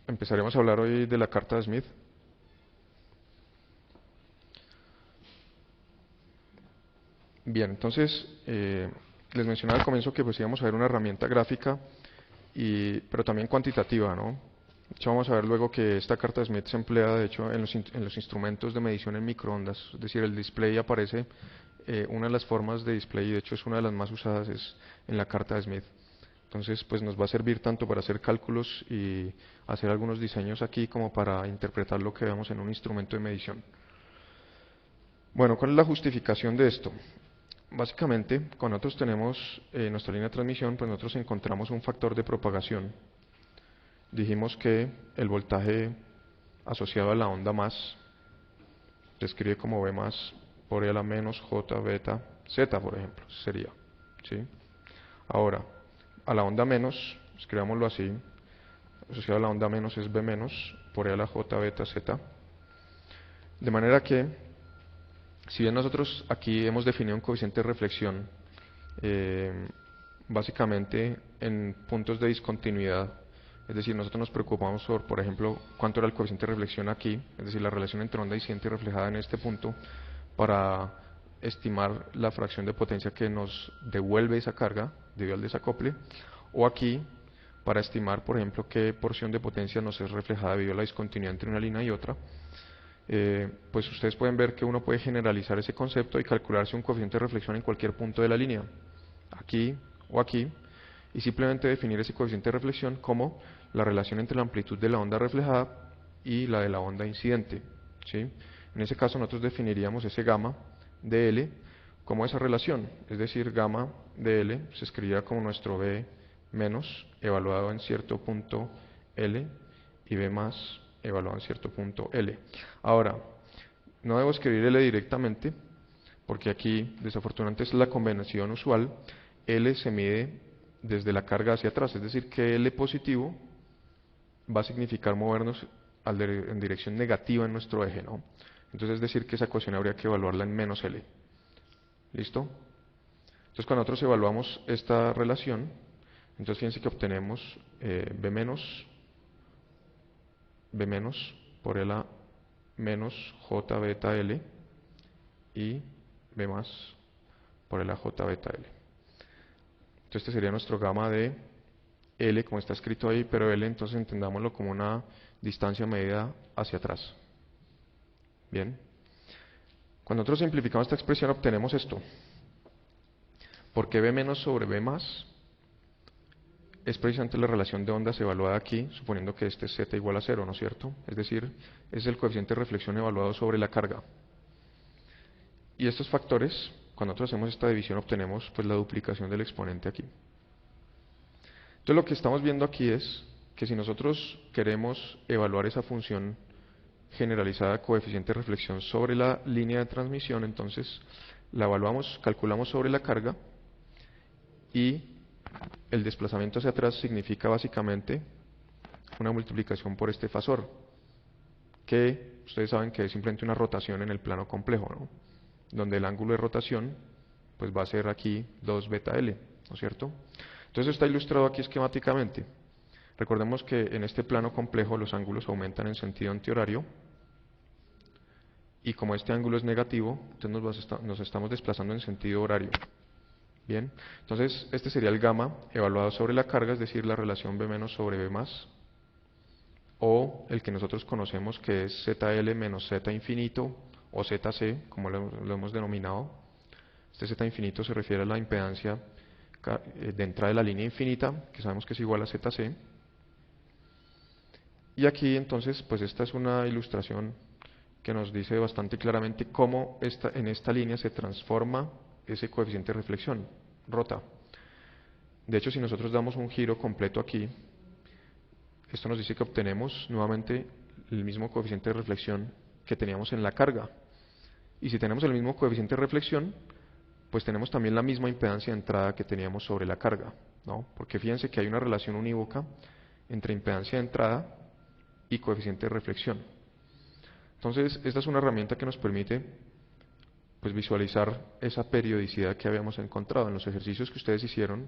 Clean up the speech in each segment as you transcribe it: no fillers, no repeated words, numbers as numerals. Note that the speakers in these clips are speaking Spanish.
Empezaremos a hablar hoy de la carta de Smith. Bien, entonces les mencionaba al comienzo que pues íbamos a ver una herramienta gráfica, pero también cuantitativa, ¿no? De hecho, vamos a ver luego que esta carta de Smith se emplea, de hecho, en los instrumentos de medición en microondas. Es decir, el display aparece, una de las formas de display, y de hecho es una de las más usadas, es en la carta de Smith. Entonces, pues nos va a servir tanto para hacer cálculos y hacer algunos diseños aquí como para interpretar lo que vemos en un instrumento de medición. Bueno, ¿cuál es la justificación de esto? Básicamente, cuando nosotros tenemos nuestra línea de transmisión, pues nosotros encontramos un factor de propagación. Dijimos que el voltaje asociado a la onda más se escribe como V más por E a la menos J beta Z, por ejemplo, sería, ¿sí? Ahora, a la onda menos, escribámoslo así, asociado a la onda menos es B menos por E a la J beta Z. De manera que, si bien nosotros aquí hemos definido un coeficiente de reflexión, básicamente en puntos de discontinuidad, es decir, nosotros nos preocupamos por ejemplo, cuánto era el coeficiente de reflexión aquí, es decir, la relación entre onda incidente y reflejada en este punto, para estimar la fracción de potencia que nos devuelve esa carga debido al desacople, o aquí para estimar, por ejemplo, qué porción de potencia nos es reflejada debido a la discontinuidad entre una línea y otra. Pues ustedes pueden ver que uno puede generalizar ese concepto y calcularse un coeficiente de reflexión en cualquier punto de la línea, aquí o aquí, y simplemente definir ese coeficiente de reflexión como la relación entre la amplitud de la onda reflejada y la de la onda incidente, ¿sí? En ese caso nosotros definiríamos ese gamma de L como esa relación, es decir, gamma de L se escribiría como nuestro B menos evaluado en cierto punto L y B más evaluado en cierto punto L. Ahora, no debo escribir L directamente, porque aquí desafortunadamente es la convención usual. L se mide desde la carga hacia atrás, es decir, que L positivo va a significar movernos en dirección negativa en nuestro eje, ¿no? Entonces es decir que esa ecuación habría que evaluarla en menos L. ¿Listo? Entonces cuando nosotros evaluamos esta relación, entonces fíjense que obtenemos B menos por L a menos J beta L y B más por L a J beta L. Entonces este sería nuestro gamma de L, como está escrito ahí, pero L entonces entendámoslo como una distancia medida hacia atrás. Bien. Cuando nosotros simplificamos esta expresión obtenemos esto. Porque B menos sobre B más es precisamente la relación de ondas evaluada aquí, suponiendo que este es Z igual a 0, ¿no es cierto? Es decir, es el coeficiente de reflexión evaluado sobre la carga. Y estos factores, cuando nosotros hacemos esta división, obtenemos pues la duplicación del exponente aquí. Entonces lo que estamos viendo aquí es que si nosotros queremos evaluar esa función generalizada coeficiente de reflexión sobre la línea de transmisión, entonces la evaluamos, calculamos sobre la carga, y el desplazamiento hacia atrás significa básicamente una multiplicación por este fasor, que ustedes saben que es simplemente una rotación en el plano complejo, ¿no? Donde el ángulo de rotación pues va a ser aquí 2 beta L, ¿no es cierto? Entonces está ilustrado aquí esquemáticamente. Recordemos que en este plano complejo los ángulos aumentan en sentido antihorario, y como este ángulo es negativo, entonces nos estamos desplazando en sentido horario. Bien, entonces este sería el gamma evaluado sobre la carga, es decir, la relación B menos sobre B más, o el que nosotros conocemos que es ZL menos Z infinito, o ZC, como lo hemos denominado. Este Z infinito se refiere a la impedancia de entrada de la línea infinita, que sabemos que es igual a ZC. Y aquí entonces, pues esta es una ilustración que nos dice bastante claramente cómo en esta línea se transforma ese coeficiente de reflexión, rota. De hecho, si nosotros damos un giro completo aquí, esto nos dice que obtenemos nuevamente el mismo coeficiente de reflexión que teníamos en la carga. Y si tenemos el mismo coeficiente de reflexión, pues tenemos también la misma impedancia de entrada que teníamos sobre la carga, ¿no? Porque fíjense que hay una relación unívoca entre impedancia de entrada y coeficiente de reflexión. Entonces, esta es una herramienta que nos permite pues visualizar esa periodicidad que habíamos encontrado. En los ejercicios que ustedes hicieron,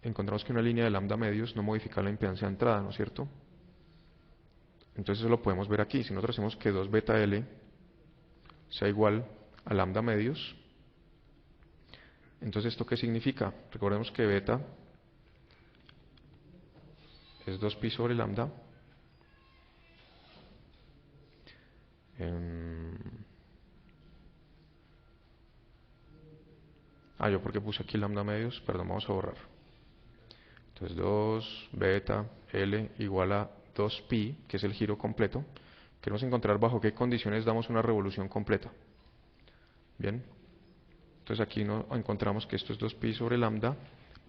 encontramos que una línea de lambda medios no modifica la impedancia de entrada, ¿no es cierto? Entonces eso lo podemos ver aquí. Si nosotros hacemos que 2 beta L sea igual a lambda medios, entonces ¿esto qué significa? Recordemos que beta es 2pi sobre lambda. Yo porque puse aquí lambda medios, perdón, vamos a borrar. Entonces 2 beta L igual a 2pi, que es el giro completo. Queremos encontrar bajo qué condiciones damos una revolución completa. Bien, entonces aquí encontramos que esto es 2pi sobre lambda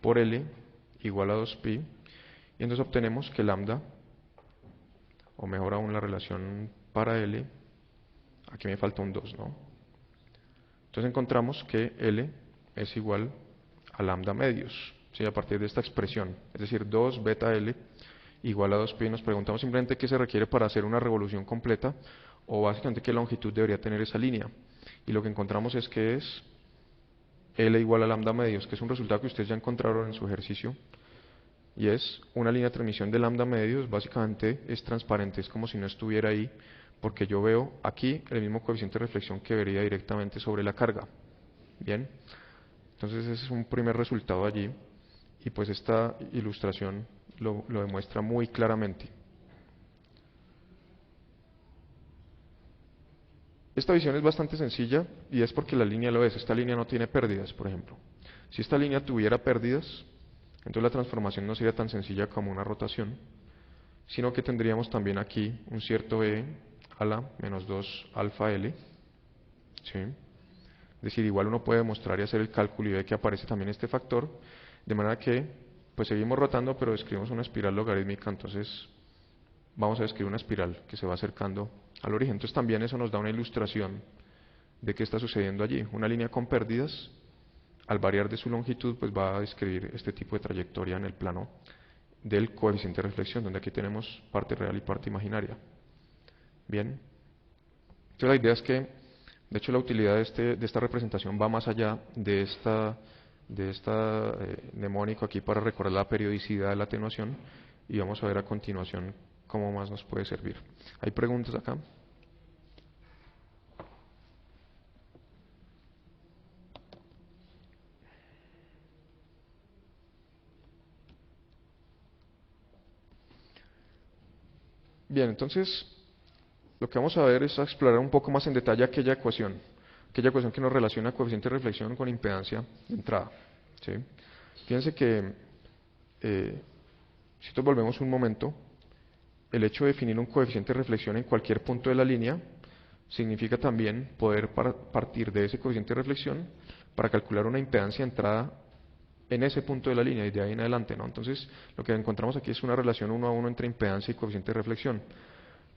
por L igual a 2pi. Y entonces obtenemos que lambda, o mejor aún la relación para L, aquí me falta un 2, ¿no? Entonces encontramos que L es igual a lambda medios, ¿sí? A partir de esta expresión, es decir, 2 beta L igual a 2pi. Nos preguntamos simplemente qué se requiere para hacer una revolución completa, o básicamente qué longitud debería tener esa línea. Y lo que encontramos es que es L igual a lambda medios, que es un resultado que ustedes ya encontraron en su ejercicio, y es una línea de transmisión de lambda medios. Básicamente es transparente, es como si no estuviera ahí, porque yo veo aquí el mismo coeficiente de reflexión que vería directamente sobre la carga. Bien, entonces ese es un primer resultado allí, y pues esta ilustración lo demuestra muy claramente. Esta visión es bastante sencilla, y es porque la línea lo es. Esta línea no tiene pérdidas, por ejemplo. Si esta línea tuviera pérdidas, entonces la transformación no sería tan sencilla como una rotación, sino que tendríamos también aquí un cierto E a la menos 2 alfa L, ¿sí? Es decir, igual uno puede demostrar y hacer el cálculo y ve que aparece también este factor, de manera que pues seguimos rotando, pero describimos una espiral logarítmica. Entonces vamos a describir una espiral que se va acercando al origen. Entonces también eso nos da una ilustración de qué está sucediendo allí. Una línea con pérdidas, al variar de su longitud, pues va a describir este tipo de trayectoria en el plano del coeficiente de reflexión, donde aquí tenemos parte real y parte imaginaria. Bien, entonces la idea es que, de hecho, la utilidad de esta representación va más allá de esta mnemónico aquí para recordar la periodicidad de la atenuación, y vamos a ver a continuación cómo más nos puede servir. ¿Hay preguntas acá? Bien, entonces lo que vamos a ver es a explorar un poco más en detalle aquella ecuación que nos relaciona coeficiente de reflexión con impedancia de entrada, ¿sí? Fíjense que si nosotros volvemos un momento, el hecho de definir un coeficiente de reflexión en cualquier punto de la línea significa también poder partir de ese coeficiente de reflexión para calcular una impedancia de entrada en ese punto de la línea y de ahí en adelante, ¿no? Entonces lo que encontramos aquí es una relación 1 a 1 entre impedancia y coeficiente de reflexión.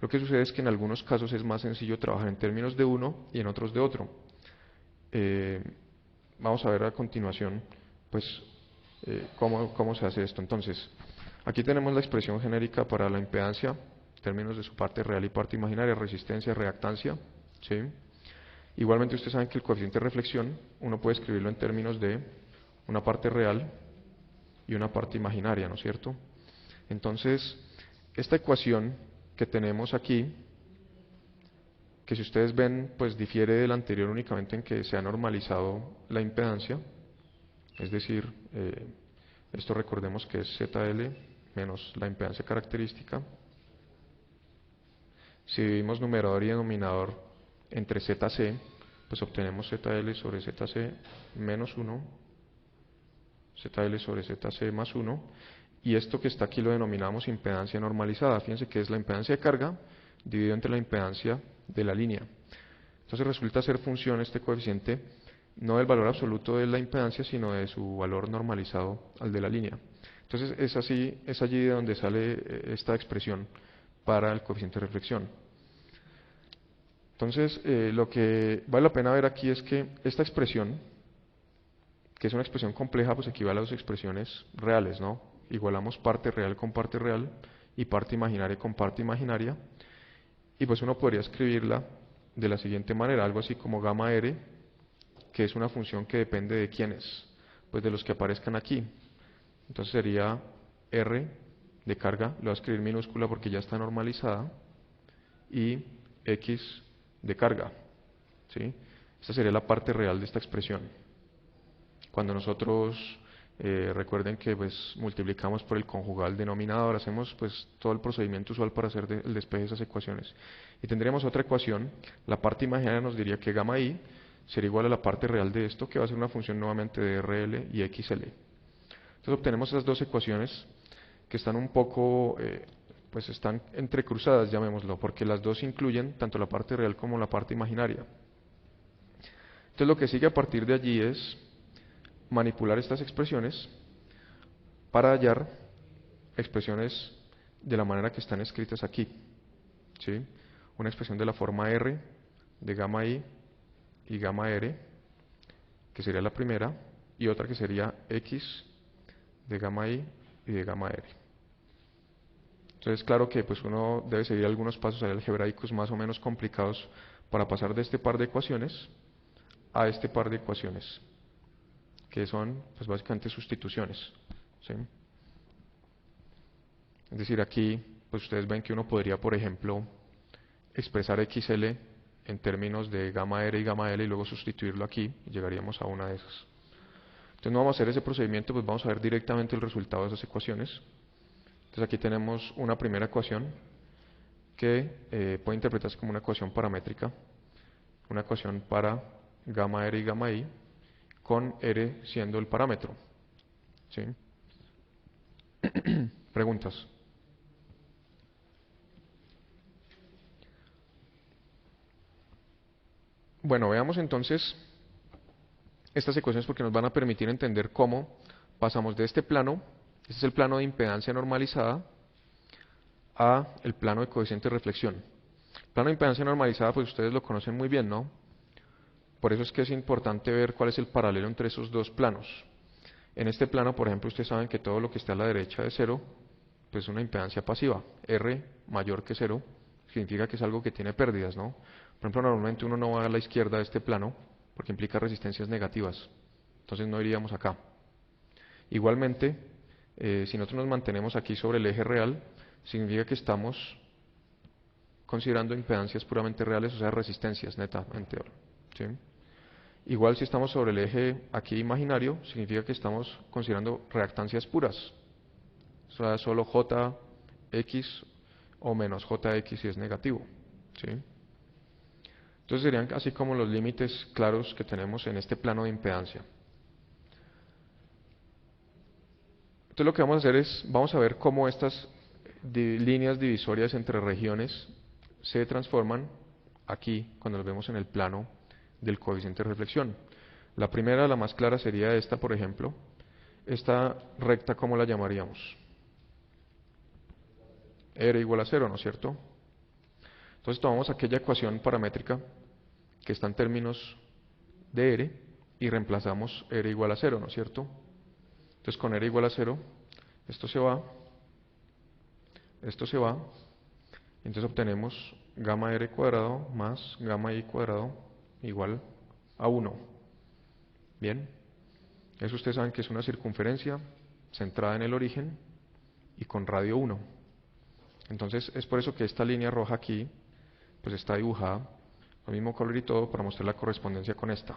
Lo que sucede es que en algunos casos es más sencillo trabajar en términos de uno y en otros de otro. Vamos a ver a continuación pues cómo se hace esto. Entonces, aquí tenemos la expresión genérica para la impedancia, en términos de su parte real y parte imaginaria, resistencia, reactancia, ¿sí? Igualmente ustedes saben que el coeficiente de reflexión uno puede escribirlo en términos de una parte real y una parte imaginaria, ¿no es cierto? Entonces, esta ecuación que tenemos aquí, que si ustedes ven, pues difiere del anterior únicamente en que se ha normalizado la impedancia, es decir, esto recordemos que es ZL menos la impedancia característica. Si dividimos numerador y denominador entre ZC, pues obtenemos ZL sobre ZC menos 1, ZL sobre ZC más 1, y esto que está aquí lo denominamos impedancia normalizada. Fíjense que es la impedancia de carga dividido entre la impedancia de la línea. Entonces resulta ser función este coeficiente no del valor absoluto de la impedancia, sino de su valor normalizado al de la línea. Entonces es allí de donde sale esta expresión para el coeficiente de reflexión. Entonces lo que vale la pena ver aquí es que esta expresión, que es una expresión compleja, pues equivale a dos expresiones reales, ¿no? Igualamos parte real con parte real y parte imaginaria con parte imaginaria, y pues uno podría escribirla de la siguiente manera, algo así como gamma r, que es una función que depende de quiénes, pues de los que aparezcan aquí. Entonces sería r de carga, lo voy a escribir minúscula porque ya está normalizada, y X de carga, ¿sí? Esta sería la parte real de esta expresión. Cuando nosotros recuerden que pues multiplicamos por el conjugado denominador, hacemos pues todo el procedimiento usual para hacer el despeje de esas ecuaciones. Y tendríamos otra ecuación, la parte imaginaria nos diría que gamma i sería igual a la parte real de esto, que va a ser una función nuevamente de RL y XL. Entonces obtenemos esas dos ecuaciones que están un poco, pues están entrecruzadas, llamémoslo, porque las dos incluyen tanto la parte real como la parte imaginaria. Entonces lo que sigue a partir de allí es manipular estas expresiones para hallar expresiones de la manera que están escritas aquí, ¿sí? Una expresión de la forma R de gamma I y gamma R, que sería la primera, y otra que sería X de gamma I y de gamma R. Entonces, claro que pues uno debe seguir algunos pasos algebraicos más o menos complicados para pasar de este par de ecuaciones a este par de ecuaciones, que son pues básicamente sustituciones, ¿sí? Es decir, aquí pues ustedes ven que uno podría, por ejemplo, expresar XL en términos de gamma R y gamma L y luego sustituirlo aquí y llegaríamos a una de esas. Entonces no vamos a hacer ese procedimiento, pues vamos a ver directamente el resultado de esas ecuaciones. Entonces aquí tenemos una primera ecuación que puede interpretarse como una ecuación paramétrica, una ecuación para gamma R y gamma I, con R siendo el parámetro, ¿sí? Preguntas. Bueno, veamos entonces estas ecuaciones porque nos van a permitir entender cómo pasamos de este plano, este es el plano de impedancia normalizada, a el plano de coeficiente de reflexión. El plano de impedancia normalizada, pues ustedes lo conocen muy bien, ¿no? Por eso es que es importante ver cuál es el paralelo entre esos dos planos. En este plano, por ejemplo, ustedes saben que todo lo que está a la derecha de cero, pues es una impedancia pasiva. R mayor que cero significa que es algo que tiene pérdidas, ¿no? Por ejemplo, normalmente uno no va a la izquierda de este plano porque implica resistencias negativas. Entonces no iríamos acá. Igualmente, si nosotros nos mantenemos aquí sobre el eje real, significa que estamos considerando impedancias puramente reales, o sea, resistencias netamente, ¿sí? Igual si estamos sobre el eje aquí imaginario, significa que estamos considerando reactancias puras, o sea, solo Jx o menos Jx si es negativo, ¿sí? Entonces serían así como los límites claros que tenemos en este plano de impedancia. Entonces lo que vamos a hacer es, vamos a ver cómo estas líneas divisorias entre regiones se transforman aquí cuando las vemos en el plano del coeficiente de reflexión. La primera, la más clara, sería esta, por ejemplo. Esta recta, ¿cómo la llamaríamos? R igual a 0, ¿no es cierto? Entonces tomamos aquella ecuación paramétrica que está en términos de R y reemplazamos R igual a 0, ¿no es cierto? Entonces con R igual a 0, esto se va, entonces obtenemos gamma R cuadrado más gamma I cuadrado igual a 1. Bien, eso ustedes saben que es una circunferencia centrada en el origen y con radio 1. Entonces es por eso que esta línea roja aquí pues está dibujada con el mismo color y todo para mostrar la correspondencia con esta.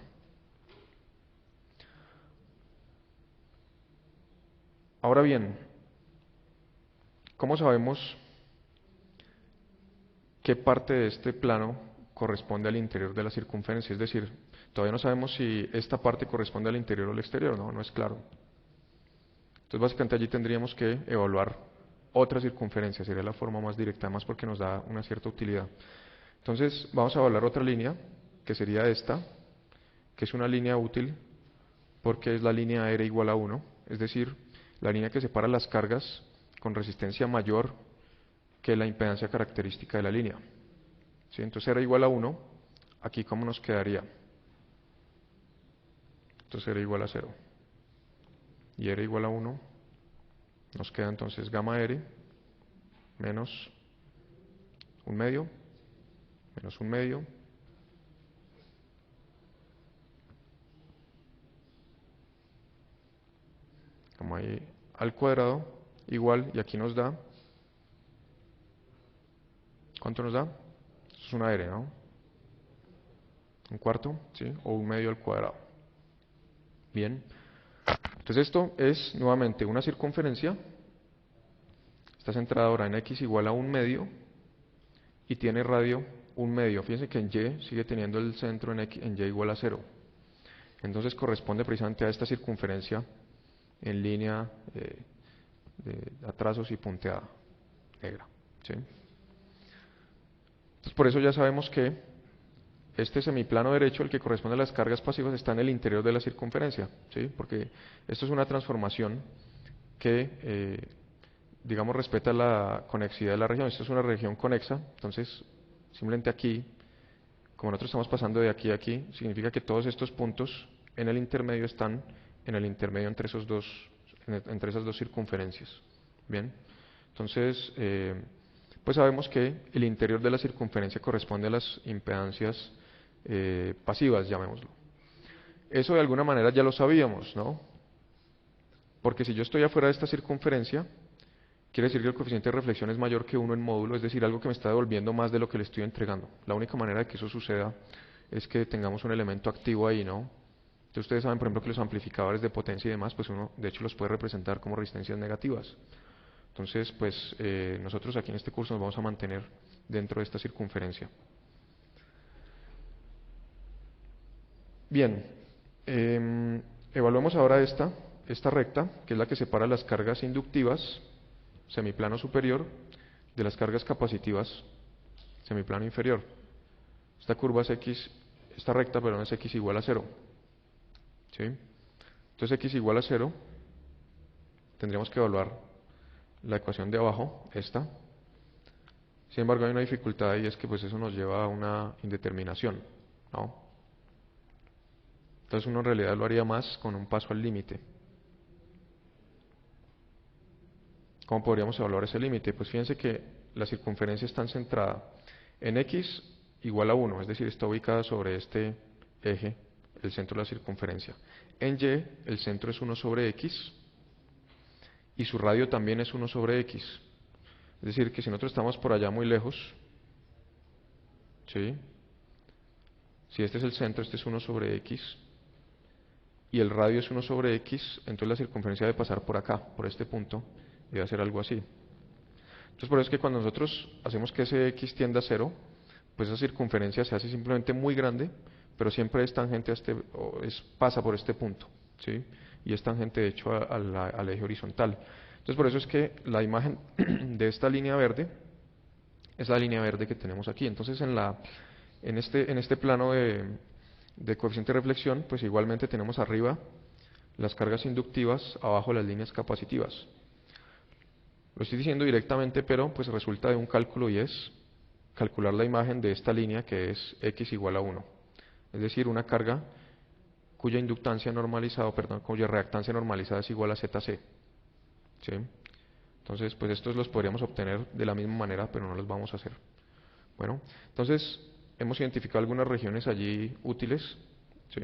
Ahora bien, ¿cómo sabemos qué parte de este plano corresponde al interior de la circunferencia? Es decir, todavía no sabemos si esta parte corresponde al interior o al exterior, no es claro. Entonces básicamente allí tendríamos que evaluar otra circunferencia, sería la forma más directa, además porque nos da una cierta utilidad. Entonces vamos a evaluar otra línea, que sería esta, que es una línea útil porque es la línea R igual a 1, es decir, la línea que separa las cargas con resistencia mayor que la impedancia característica de la línea. ¿Sí? Entonces R igual a 1, aquí ¿cómo nos quedaría? Entonces R igual a 0 y R igual a 1, nos queda entonces gamma R menos un medio, menos un medio, gamma I al cuadrado, igual, y aquí nos da, ¿cuánto nos da? es una R, ¿no? Un cuarto, ¿sí? O un medio al cuadrado. Bien. Entonces esto es nuevamente una circunferencia. Está centrada ahora en x igual a un medio y tiene radio un medio. Fíjense que en y sigue teniendo el centro en y igual a 0. Entonces corresponde precisamente a esta circunferencia en línea de trazos y punteada negra, ¿sí? Entonces por eso ya sabemos que este semiplano derecho, el que corresponde a las cargas pasivas, está en el interior de la circunferencia, ¿sí? Porque esto es una transformación que, digamos, respeta la conexidad de la región. Esta es una región conexa, entonces simplemente aquí, como nosotros estamos pasando de aquí a aquí, significa que todos estos puntos en el intermedio están en el intermedio entre entre esas dos circunferencias. Bien, entonces, pues sabemos que el interior de la circunferencia corresponde a las impedancias pasivas, llamémoslo. Eso de alguna manera ya lo sabíamos, ¿no? Porque si yo estoy afuera de esta circunferencia, quiere decir que el coeficiente de reflexión es mayor que 1 en módulo, es decir, algo que me está devolviendo más de lo que le estoy entregando. La única manera de que eso suceda es que tengamos un elemento activo ahí, ¿no? Entonces ustedes saben, por ejemplo, que los amplificadores de potencia y demás, pues uno de hecho los puede representar como resistencias negativas. Entonces, pues nosotros aquí en este curso nos vamos a mantener dentro de esta circunferencia. Bien, evaluemos ahora esta recta, que es la que separa las cargas inductivas, semiplano superior, de las cargas capacitivas, semiplano inferior. Esta curva es x, esta recta, perdón, es x igual a 0. ¿Sí? Entonces x igual a 0, tendríamos que evaluar la ecuación de abajo, esta. Sin embargo, hay una dificultad y es que pues eso nos lleva a una indeterminación, ¿no? Entonces uno en realidad lo haría más con un paso al límite. ¿Cómo podríamos evaluar ese límite? Pues fíjense que la circunferencia está centrada en x igual a 1, es decir, está ubicada sobre este eje, el centro de la circunferencia. En y, el centro es 1 sobre x y su radio también es 1 sobre x. Es decir, que si nosotros estamos por allá muy lejos, ¿sí? Si este es el centro, este es 1 sobre x, y el radio es 1 sobre x, entonces la circunferencia debe pasar por acá, por este punto, debe ser algo así. Entonces por eso es que cuando nosotros hacemos que ese x tienda a 0, pues esa circunferencia se hace simplemente muy grande, pero siempre es tangente a pasa por este punto, ¿sí? Y es tangente de hecho al eje horizontal. Entonces por eso es que la imagen de esta línea verde es la línea verde que tenemos aquí. Entonces en este plano de coeficiente de reflexión, pues igualmente tenemos arriba las cargas inductivas, abajo las líneas capacitivas. Lo estoy diciendo directamente, pero pues resulta de un cálculo y es calcular la imagen de esta línea que es x igual a 1. Es decir, una carga cuya inductancia normalizada, perdón, cuya reactancia normalizada es igual a ZC. ¿Sí? Entonces, pues estos los podríamos obtener de la misma manera, pero no los vamos a hacer. Bueno, entonces hemos identificado algunas regiones allí útiles, ¿sí?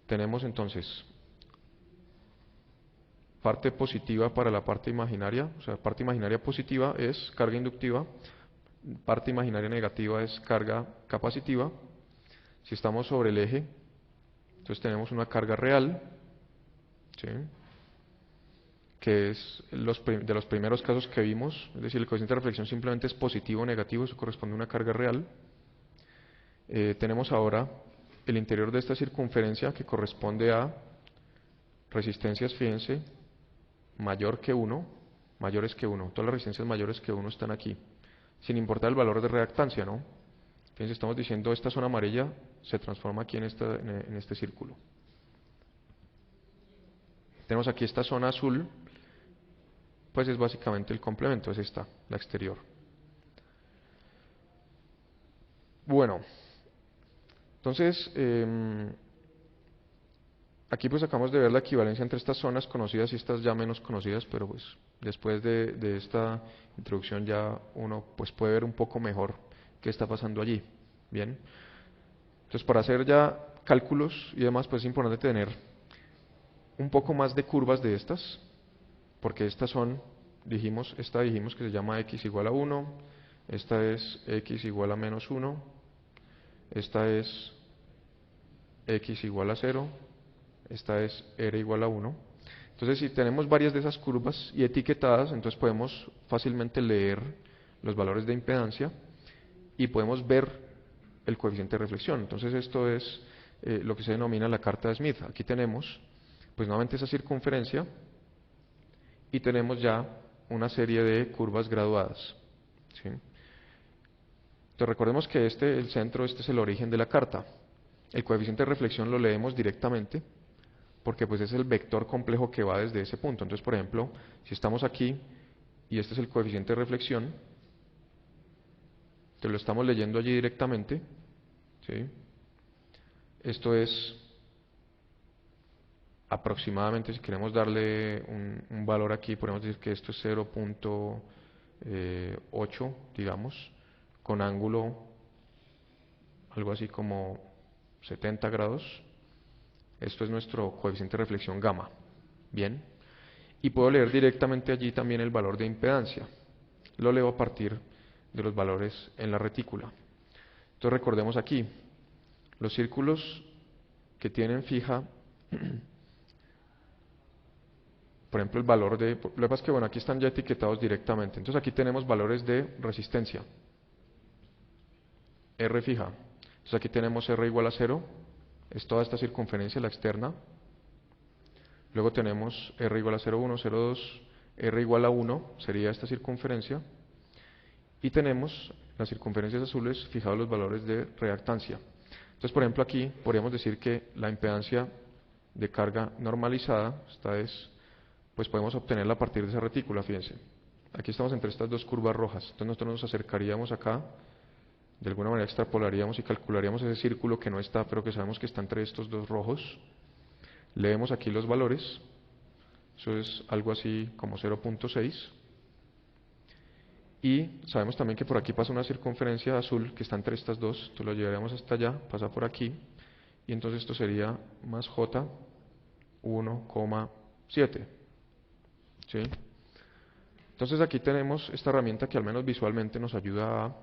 Tenemos entonces parte positiva para la parte imaginaria, o sea, parte imaginaria positiva es carga inductiva, parte imaginaria negativa es carga capacitiva. Si estamos sobre el eje, entonces tenemos una carga real, ¿sí? Que es de los primeros casos que vimos, es decir, el coeficiente de reflexión simplemente es positivo o negativo, eso corresponde a una carga real. Tenemos ahora el interior de esta circunferencia que corresponde a resistencias, fíjense, mayor que 1, mayores que 1. Todas las resistencias mayores que 1 están aquí, sin importar el valor de reactancia, ¿no? Fíjense, estamos diciendo esta zona amarilla se transforma aquí en este círculo. Tenemos aquí esta zona azul, pues es básicamente el complemento, es esta, la exterior. Bueno, entonces, aquí pues acabamos de ver la equivalencia entre estas zonas conocidas y estas ya menos conocidas, pero pues después de esta introducción ya uno pues puede ver un poco mejor qué está pasando allí. Bien, entonces para hacer ya cálculos y demás pues es importante tener un poco más de curvas de estas, porque estas son, esta dijimos que se llama x igual a 1, esta es x igual a menos 1, esta es x igual a 0, esta es r igual a 1. Entonces, si tenemos varias de esas curvas y etiquetadas, entonces podemos fácilmente leer los valores de impedancia y podemos ver el coeficiente de reflexión. Entonces, esto es lo que se denomina la carta de Smith. Aquí tenemos, pues nuevamente esa circunferencia y tenemos ya una serie de curvas graduadas, ¿sí? Entonces, recordemos que el centro, este es el origen de la carta. El coeficiente de reflexión lo leemos directamente porque pues es el vector complejo que va desde ese punto. Entonces, por ejemplo, si estamos aquí y este es el coeficiente de reflexión, te lo estamos leyendo allí directamente, ¿sí? Esto es aproximadamente, si queremos darle un valor aquí, podemos decir que esto es 0.8, digamos, con ángulo algo así como 70 grados. Esto es nuestro coeficiente de reflexión gamma. Bien. Y puedo leer directamente allí también el valor de impedancia. Lo leo a partir de los valores en la retícula. Entonces recordemos aquí, los círculos que tienen fija, por ejemplo, el valor de... Lo que pasa es que, bueno, aquí están ya etiquetados directamente. Entonces aquí tenemos valores de resistencia. R fija. Entonces aquí tenemos R igual a 0. Es toda esta circunferencia, la externa. Luego tenemos R igual a 0,1, 0,2, R igual a 1, sería esta circunferencia. Y tenemos las circunferencias azules fijados los valores de reactancia. Entonces, por ejemplo, aquí podríamos decir que la impedancia de carga normalizada, esta es, pues podemos obtenerla a partir de esa retícula, fíjense. Aquí estamos entre estas dos curvas rojas. Entonces nosotros nos acercaríamos acá, de alguna manera extrapolaríamos y calcularíamos ese círculo que no está, pero que sabemos que está entre estos dos rojos. Leemos aquí los valores, eso es algo así como 0.6. Y sabemos también que por aquí pasa una circunferencia azul que está entre estas dos, entonces lo llevaríamos hasta allá, pasa por aquí, y entonces esto sería más J 1,7. ¿Sí? Entonces aquí tenemos esta herramienta que al menos visualmente nos ayuda a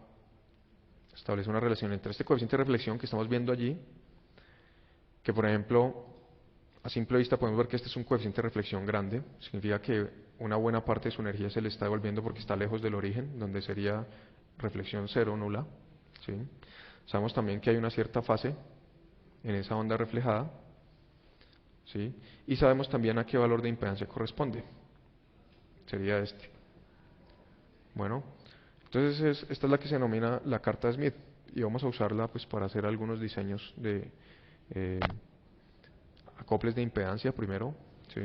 establecer una relación entre este coeficiente de reflexión que estamos viendo allí, que por ejemplo, a simple vista podemos ver que este es un coeficiente de reflexión grande, significa que una buena parte de su energía se le está devolviendo porque está lejos del origen, donde sería reflexión cero, nula. ¿Sí? Sabemos también que hay una cierta fase en esa onda reflejada, ¿sí? Y sabemos también a qué valor de impedancia corresponde, sería este. Bueno, entonces esta es la que se denomina la carta de Smith y vamos a usarla pues para hacer algunos diseños de acoples de impedancia primero, ¿sí?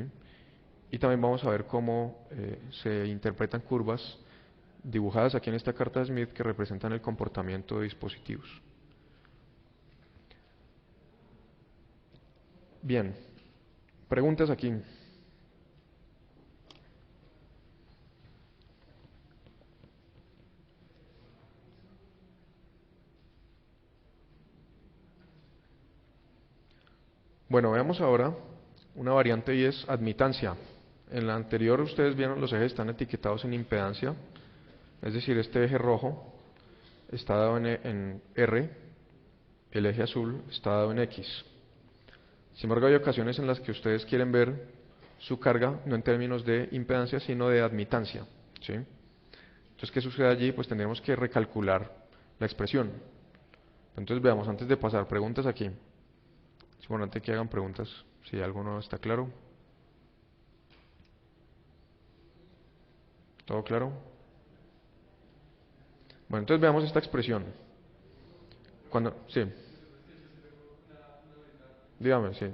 Y también vamos a ver cómo se interpretan curvas dibujadas aquí en esta carta de Smith que representan el comportamiento de dispositivos. Bien, preguntas aquí. Bueno, veamos ahora una variante y es admitancia. En la anterior ustedes vieron los ejes están etiquetados en impedancia, es decir, este eje rojo está dado en R, el eje azul está dado en X. Sin embargo, hay ocasiones en las que ustedes quieren ver su carga, no en términos de impedancia, sino de admitancia, ¿sí? Entonces, ¿qué sucede allí? Pues tendremos que recalcular la expresión. Entonces, veamos, antes de pasar preguntas aquí, es importante que hagan preguntas si algo no está claro. ¿Todo claro? Bueno, entonces veamos esta expresión. Sí, dígame, sí.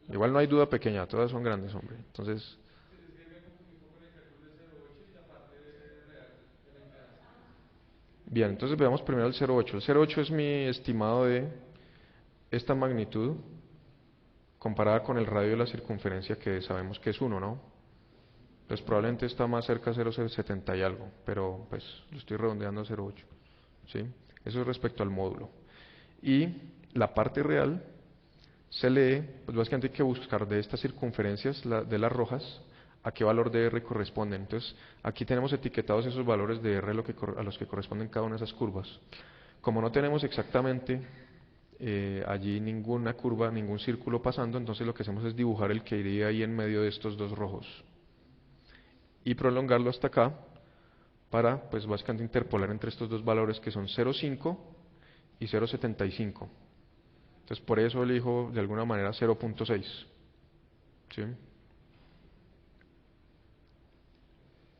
Igual no hay duda pequeña, todas son grandes, hombre. Entonces, bien, entonces veamos primero el 0,8. El 0,8 es mi estimado de esta magnitud comparada con el radio de la circunferencia que sabemos que es 1, ¿no? Entonces probablemente está más cerca de 0,70 y algo, pero pues lo estoy redondeando a 0,8, ¿sí? Eso es respecto al módulo. Y la parte real se lee, pues básicamente hay que buscar de estas circunferencias, de las rojas, a qué valor de R corresponden. Entonces, aquí tenemos etiquetados esos valores de R a los que corresponden cada una de esas curvas. Como no tenemos exactamente allí ninguna curva, ningún círculo pasando, entonces lo que hacemos es dibujar el que iría ahí en medio de estos dos rojos y prolongarlo hasta acá para, pues básicamente interpolar entre estos dos valores que son 0,5 y 0,75. Entonces por eso elijo de alguna manera 0,6. ¿Sí?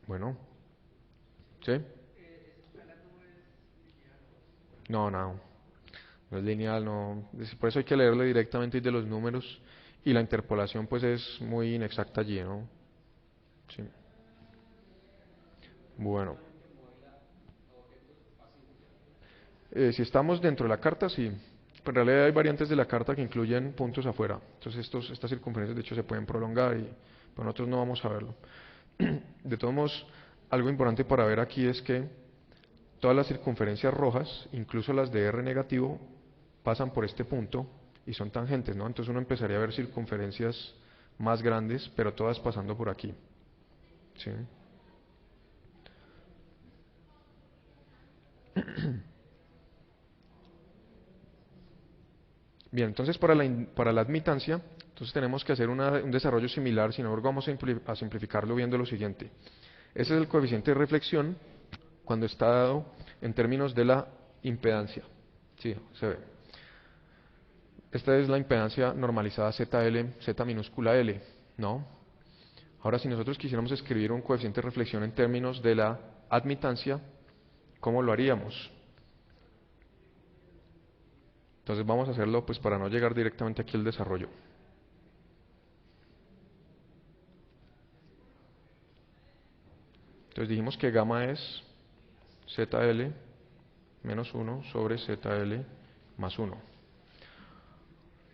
Bueno, ¿sí? No, no, no es lineal, no. Por eso hay que leerle directamente de los números y la interpolación pues es muy inexacta allí, ¿no? Sí. Bueno, si estamos dentro de la carta, sí. En realidad hay variantes de la carta que incluyen puntos afuera. Entonces estas circunferencias de hecho se pueden prolongar y pero nosotros no vamos a verlo. De todos modos, algo importante para ver aquí es que todas las circunferencias rojas, incluso las de R negativo, pasan por este punto y son tangentes, ¿no? Entonces uno empezaría a ver circunferencias más grandes, pero todas pasando por aquí. ¿Sí? Bien, entonces para la admitancia, entonces tenemos que hacer un desarrollo similar, sin embargo vamos a simplificarlo viendo lo siguiente. Ese es el coeficiente de reflexión cuando está dado en términos de la impedancia. Sí, se ve. Esta es la impedancia normalizada ZL, Z minúscula L, ¿no? Ahora, si nosotros quisiéramos escribir un coeficiente de reflexión en términos de la admitancia, ¿cómo lo haríamos? Entonces vamos a hacerlo pues para no llegar directamente aquí al desarrollo. Entonces dijimos que gamma es ZL menos 1 sobre ZL más 1.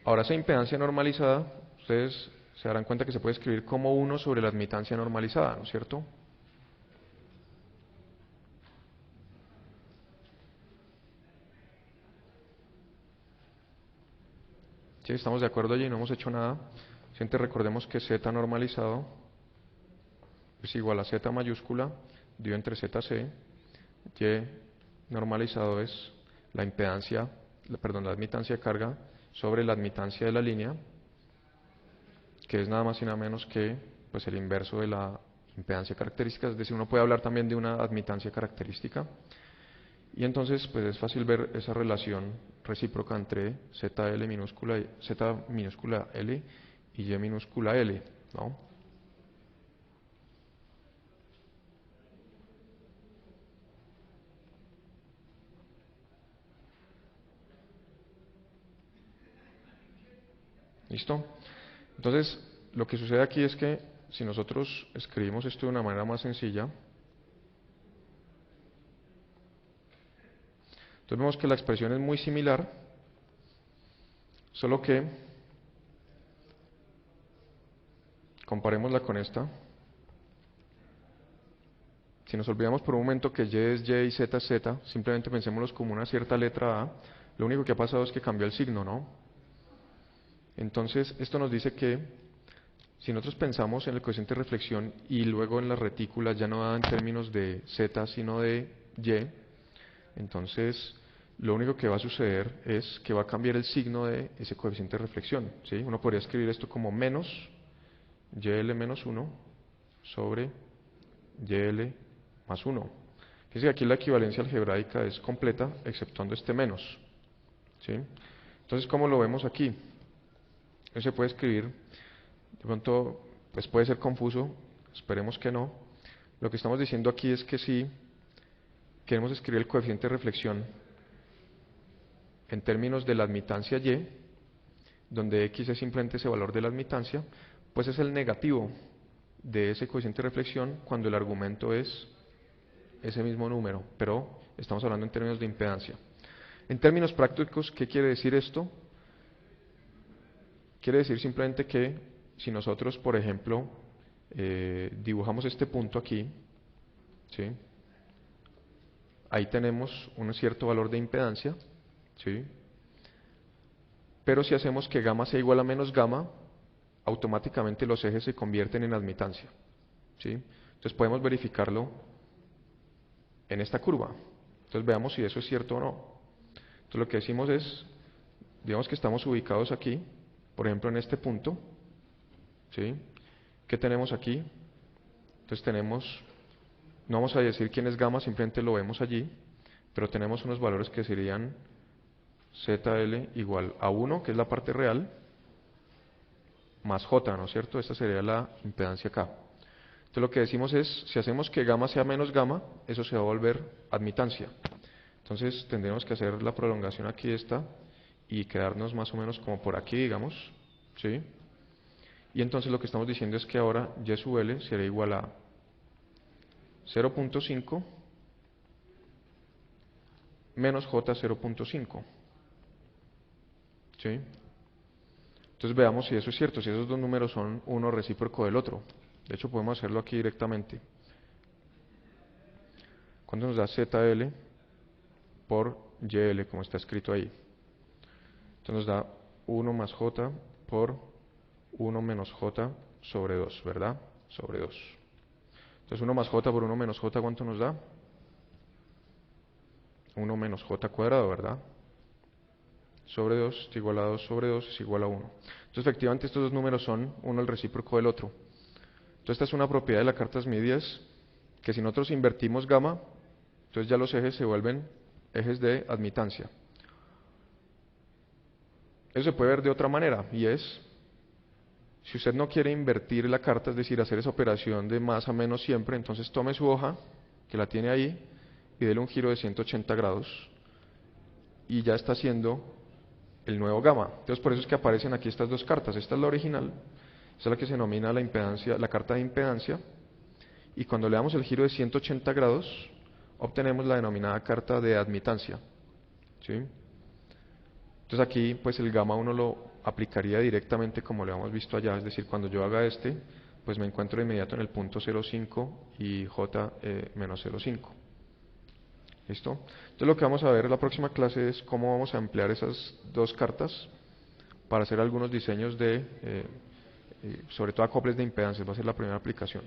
Ahora esa impedancia normalizada, ustedes se darán cuenta que se puede escribir como 1 sobre la admitancia normalizada, ¿no es cierto? Sí, estamos de acuerdo allí, no hemos hecho nada. Siempre recordemos que Z normalizado es igual a Z mayúscula dividido entre ZC. Y normalizado es la impedancia, perdón, la admitancia de carga sobre la admitancia de la línea, que es nada más y nada menos que pues el inverso de la impedancia característica, es decir, uno puede hablar también de una admitancia característica. Y entonces pues es fácil ver esa relación recíproca entre ZL minúscula, Z minúscula L y Y minúscula L, ¿no? ¿Listo? Entonces, lo que sucede aquí es que si nosotros escribimos esto de una manera más sencilla, entonces vemos que la expresión es muy similar, solo que comparémosla con esta. Si nos olvidamos por un momento que Y es Y y Z es Z, simplemente pensémoslos como una cierta letra A, lo único que ha pasado es que cambió el signo, ¿no? Entonces, esto nos dice que si nosotros pensamos en el coeficiente de reflexión y luego en las retículas ya no da en términos de Z sino de Y, entonces lo único que va a suceder es que va a cambiar el signo de ese coeficiente de reflexión, ¿sí? Uno podría escribir esto como menos YL menos 1 sobre YL más 1. Fíjense que aquí la equivalencia algebraica es completa, exceptuando este menos, ¿sí? Entonces, ¿cómo lo vemos aquí? Eso se puede escribir, de pronto, pues puede ser confuso, esperemos que no. Lo que estamos diciendo aquí es que si queremos escribir el coeficiente de reflexión en términos de la admitancia Y, donde X es simplemente ese valor de la admitancia, pues es el negativo de ese coeficiente de reflexión cuando el argumento es ese mismo número, pero estamos hablando en términos de impedancia. En términos prácticos, ¿qué quiere decir esto? Quiere decir simplemente que si nosotros, por ejemplo, dibujamos este punto aquí, ¿sí? Ahí tenemos un cierto valor de impedancia, ¿sí? Pero si hacemos que gamma sea igual a menos gamma, automáticamente los ejes se convierten en admitancia. ¿sí? Entonces podemos verificarlo en esta curva. Entonces veamos si eso es cierto o no. Entonces lo que decimos es, digamos que estamos ubicados aquí, por ejemplo en este punto, ¿sí? ¿Qué tenemos aquí? Entonces tenemos, no vamos a decir quién es gamma, simplemente lo vemos allí, pero tenemos unos valores que serían ZL igual a 1, que es la parte real, más J, ¿no es cierto? Esta sería la impedancia acá. Entonces lo que decimos es, si hacemos que gamma sea menos gamma, eso se va a volver admitancia. Entonces tendremos que hacer la prolongación aquí esta y quedarnos más o menos como por aquí, digamos, ¿sí? Y entonces lo que estamos diciendo es que ahora Y sub L será igual a 0.5 menos J 0.5, ¿sí? Entonces veamos si eso es cierto, si esos dos números son uno recíproco del otro. De hecho podemos hacerlo aquí directamente. ¿Cuánto nos da ZL por YL, como está escrito ahí? Entonces nos da 1 más J por 1 menos J sobre 2, ¿verdad? Sobre 2. Entonces 1 más J por 1 menos J, ¿cuánto nos da? 1 menos J cuadrado, ¿verdad? Sobre 2 es igual a 2 sobre 2 es igual a 1. Entonces efectivamente estos dos números son uno el recíproco del otro. Entonces esta es una propiedad de las cartas medias, que si nosotros invertimos gamma, entonces ya los ejes se vuelven ejes de admitancia. Eso se puede ver de otra manera, y es, si usted no quiere invertir la carta, es decir, hacer esa operación de más a menos siempre, entonces tome su hoja, que la tiene ahí, y déle un giro de 180 grados, y ya está haciendo el nuevo gamma. Entonces por eso es que aparecen aquí estas dos cartas. Esta es la original, esta es la que se denomina la impedancia, la carta de impedancia, y cuando le damos el giro de 180 grados, obtenemos la denominada carta de admitancia, ¿sí? Entonces aquí pues el gamma uno lo aplicaría directamente como lo hemos visto allá, es decir, cuando yo haga este, pues me encuentro de inmediato en el punto 0,5 y J menos 0,5. ¿Listo? Entonces lo que vamos a ver en la próxima clase es cómo vamos a emplear esas dos cartas para hacer algunos diseños de, sobre todo acoples de impedancias, va a ser la primera aplicación.